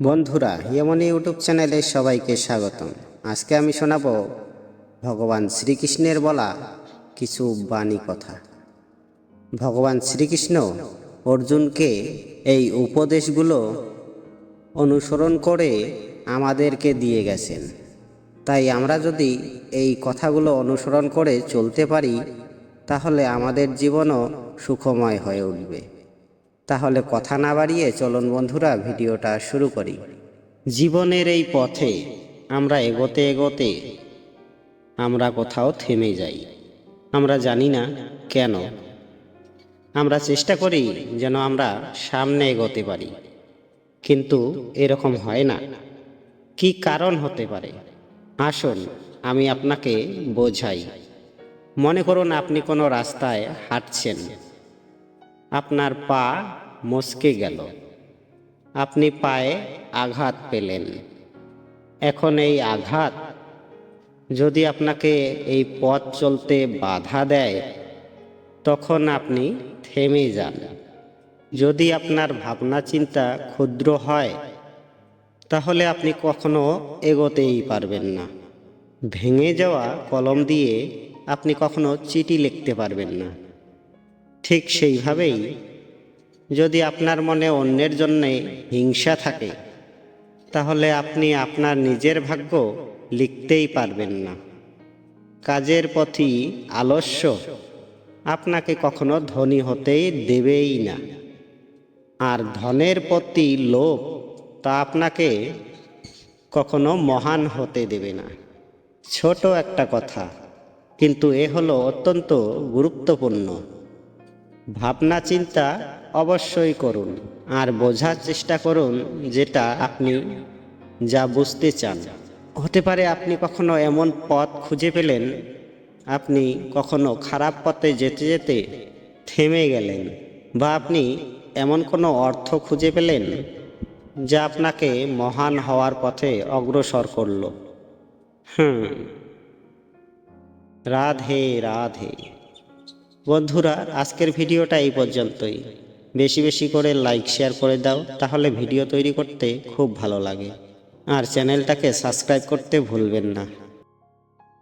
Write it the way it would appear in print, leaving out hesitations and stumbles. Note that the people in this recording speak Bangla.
বন্ধুরা, ইয়েমনি ইউটিউব চ্যানেলে সবাইকে স্বাগতম। আজকে আমি শোনাবো ভগবান শ্রীকৃষ্ণের বলা কিছু বাণী কথা। ভগবান শ্রীকৃষ্ণ অর্জুনকে এই উপদেশগুলো অনুসরণ করে আমাদেরকে দিয়ে গেছেন। তাই আমরা যদি এই কথাগুলো অনুসরণ করে চলতে পারি, তাহলে আমাদের জীবনও সুখময় হয়ে উঠবে। তাহলে কথা না বাড়িয়ে চলুন বন্ধুরা, ভিডিওটা শুরু করি। জীবনের এই পথে আমরা এগোতে এগোতে আমরা কোথাও থেমে যাই। আমরা জানি না কেন। আমরা চেষ্টা করি যেন আমরা সামনে এগোতে পারি, কিন্তু এরকম হয় না। কি কারণ হতে পারে? আসুন আমি আপনাকে বোঝাই। মনে করুন আপনি কোনো রাস্তায় হাঁটছেন, আপনার পা মচকে গেল, আপনি পায়ে আঘাত পেলেন। এখন এই আঘাত যদি আপনাকে এই পথ চলতে বাধা দেয়, তখন আপনি থেমে যান। যদি আপনার ভাবনা চিন্তা ক্ষুদ্র হয়, তাহলে আপনি কখনো এগোতেই পারবেন না। ভেঙে যাওয়া কলম দিয়ে আপনি কখনো চিঠি লিখতে পারবেন না। ঠিক সেইভাবেই যদি আপনার মনে অন্যের জন্যে হিংসা থাকে, তাহলে আপনি আপনার নিজের ভাগ্য লিখতেই পারবেন না। কাজের প্রতি আলস্য আপনাকে কখনো ধনী হতেই দেবেই না, আর ধনের প্রতি লোভ তা আপনাকে কখনো মহান হতে দেবে না। ছোট একটা কথা, কিন্তু এ হলো অত্যন্ত গুরুত্বপূর্ণ। ভাবনা চিন্তা অবশ্যই করুন, আর বোঝার চেষ্টা করুন যেটা আপনি যা বুঝতে চান। হতে পারে আপনি কখনো এমন পথ খুঁজে পেলেন, আপনি কখনো খারাপ পথে যেতে যেতে থেমে গেলেন, বা আপনি এমন কোনো অর্থ খুঁজে পেলেন যা আপনাকে মহান হওয়ার পথে অগ্রসর করল। রাধে রাধে। বন্ধুরা, আজকের ভিডিওটা এই পর্যন্তই। বেশি বেশি করে লাইক শেয়ার করে দাও, তাহলে ভিডিও তৈরি করতে খুব ভালো লাগে। আর চ্যানেলটাকে সাবস্ক্রাইব করতে ভুলবেন না।